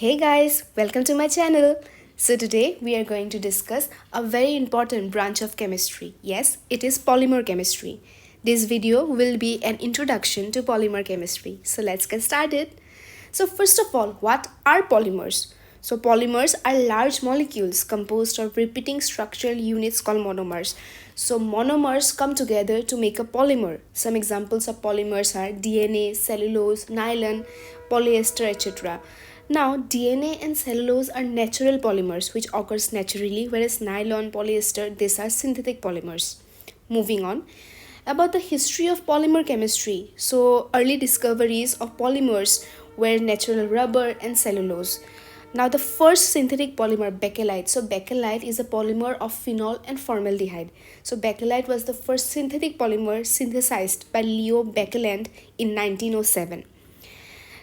Hey guys, welcome to my channel. So today we are going to discuss a very important branch of chemistry. Yes, it is polymer chemistry. This video will be an introduction to polymer chemistry. So let's get started. So first of all, what are polymers? So polymers are large molecules composed of repeating structural units called monomers. So monomers come together to make a polymer. Some examples of polymers are DNA, cellulose, nylon, polyester, etc. Now, DNA and cellulose are natural polymers which occurs naturally, whereas nylon, polyester, these are synthetic polymers. Moving on, about the history of polymer chemistry. So, early discoveries of polymers were natural rubber and cellulose. Now, the first synthetic polymer, bakelite. So, bakelite is a polymer of phenol and formaldehyde. So, bakelite was the first synthetic polymer synthesized by Leo Baekeland in 1907.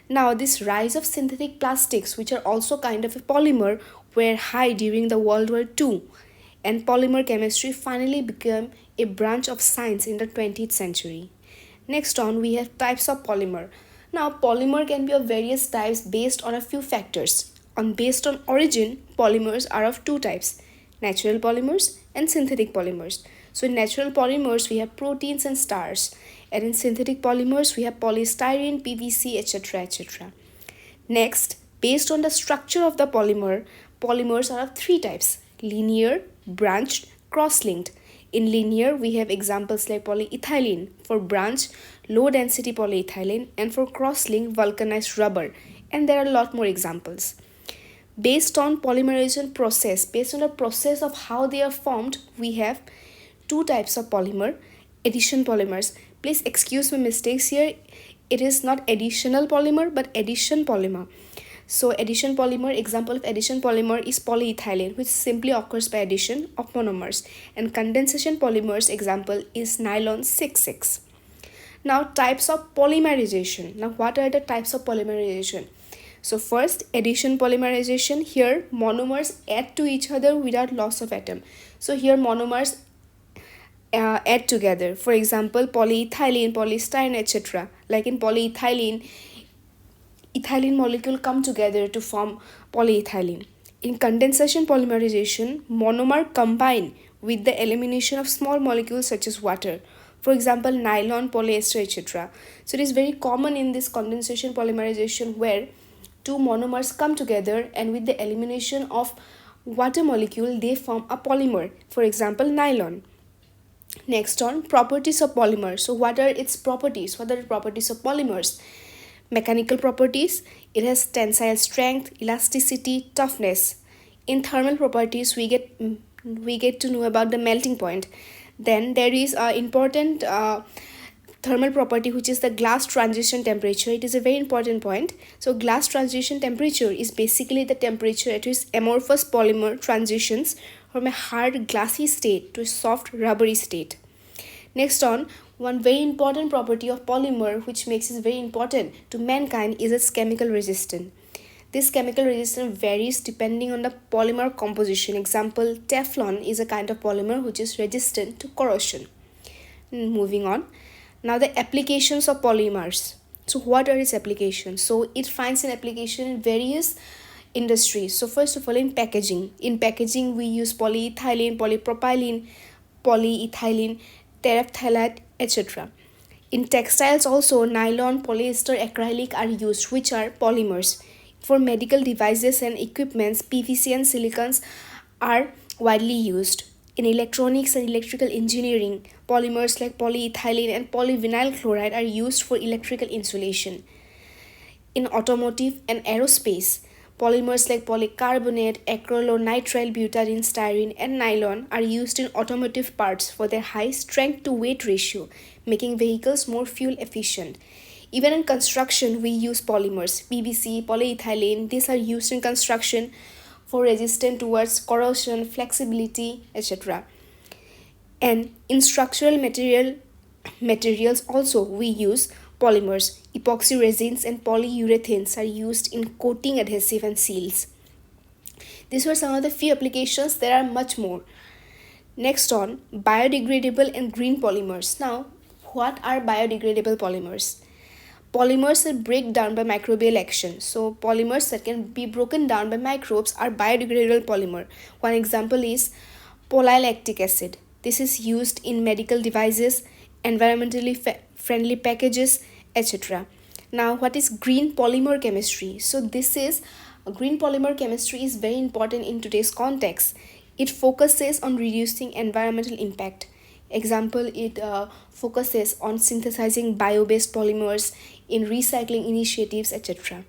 Now, this rise of synthetic plastics, which are also kind of a polymer, were high during the World War II, and polymer chemistry finally became a branch of science in the 20th century. Next on, we have types of polymer. Now, polymer can be of various types based on a few factors. Based on origin, polymers are of two types, natural polymers and synthetic polymers. So in natural polymers, we have proteins and stars, and in synthetic polymers, we have polystyrene, PVC, etc. etc. Next, based on the structure of the polymer, polymers are of three types, linear, branched, cross-linked. In linear, we have examples like polyethylene, for branched, low-density polyethylene, and for cross-linked, vulcanized rubber. And there are a lot more examples. Based on polymerization process, based on the process of how they are formed, we have two types of polymer, addition polymers. Please excuse my mistakes here. It is not additional polymer but addition polymer. So addition polymer, example of addition polymer is polyethylene, which simply occurs by addition of monomers, and condensation polymers example is nylon 6,6. Now types of polymerization. Now what are the types of polymerization? So first, addition polymerization. Here monomers add to each other without loss of atom. So here monomers add together. For example, polyethylene, polystyrene, etc. Like in polyethylene, ethylene molecule come together to form polyethylene. In condensation polymerization, monomer combine with the elimination of small molecules such as water. For example, nylon, polyester, etc. So it is very common in this condensation polymerization where two monomers come together and with the elimination of water molecule they form a polymer, for example nylon. Next on, properties of polymer. So what are its properties? What are the properties of polymers? Mechanical properties, it has tensile strength, elasticity, toughness. In thermal properties, we get to know about the melting point. Then there is an important thermal property, which is the glass transition temperature. It is a very important point. So glass transition temperature is basically the temperature at which amorphous polymer transitions from a hard glassy state to a soft rubbery state. Next on, one very important property of polymer which makes it very important to mankind is its chemical resistance. This chemical resistance varies depending on the polymer composition. Example, Teflon is a kind of polymer which is resistant to corrosion. Moving on. Now the applications of polymers. So what are its applications? So it finds an application in various industries. So first of all, in packaging. In packaging, we use polyethylene, polypropylene, polyethylene, terephthalate, etc. In textiles also, nylon, polyester, acrylic are used, which are polymers. For medical devices and equipments, PVC and silicons are widely used. In electronics and electrical engineering, polymers like polyethylene and polyvinyl chloride are used for electrical insulation. In automotive and aerospace, polymers like polycarbonate, acrylonitrile, butadiene, styrene, and nylon are used in automotive parts for their high strength-to-weight ratio, making vehicles more fuel efficient. Even in construction, we use polymers, PVC, polyethylene. These are used in construction for resistance towards corrosion, flexibility, etc. And in structural materials also we use polymers. Epoxy resins and polyurethanes are used in coating, adhesive, and seals. These were some of the few applications. There are much more. Next on, biodegradable and green polymers. Now, what are biodegradable polymers? Polymers that break down by microbial action. So polymers that can be broken down by microbes are biodegradable polymer. One example is polylactic acid. This is used in medical devices, environmentally friendly packages, etc. Now, what is green polymer chemistry? So this is green polymer chemistry is very important in today's context. It focuses on reducing environmental impact. Example, it focuses on synthesizing bio-based polymers in recycling initiatives, etc.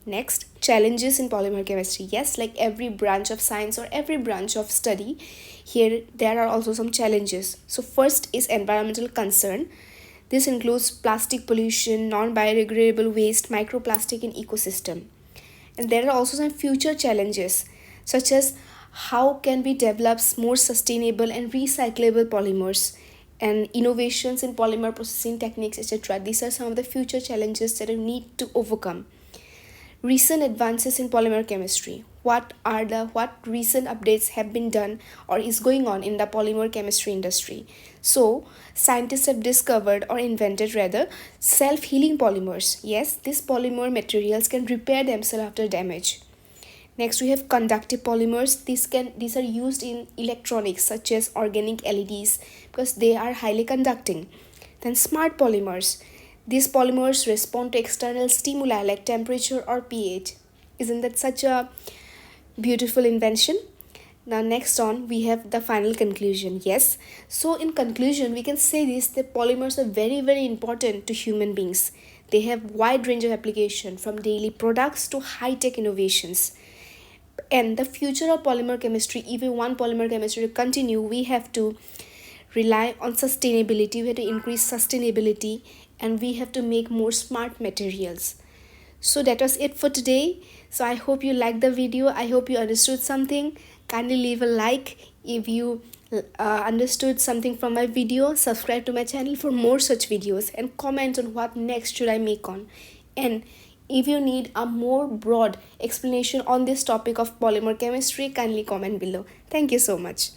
Next, challenges in polymer chemistry. Yes, like every branch of science or every branch of study, here there are also some challenges. So first is environmental concern. This includes plastic pollution, non-biodegradable waste, microplastic in ecosystem. And there are also some future challenges, such as how can we develop more sustainable and recyclable polymers and innovations in polymer processing techniques, etc. These are some of the future challenges that we need to overcome. Recent advances in polymer chemistry. What recent updates have been done or is going on in the polymer chemistry industry? So scientists have discovered or invented rather self-healing polymers. Yes, these polymer materials can repair themselves after damage. Next, we have conductive polymers. These are used in electronics such as organic LEDs because they are highly conducting. Then smart polymers. These polymers respond to external stimuli like temperature or pH. Isn't that such a beautiful invention? Now next on we have the final conclusion. Yes, so in conclusion we can say this, that polymers are very important to human beings. They have wide range of application from daily products to high-tech innovations. And the future of polymer chemistry, even one polymer chemistry to continue, we have to rely on sustainability. We have to increase sustainability and we have to make more smart materials. So that was it for today. So I hope you liked the video. I hope you understood something. Kindly leave a like if you understood something from my video. Subscribe to my channel for more such videos and comment on what next should I make on. And if you need a more broad explanation on this topic of polymer chemistry, kindly comment below. Thank you so much.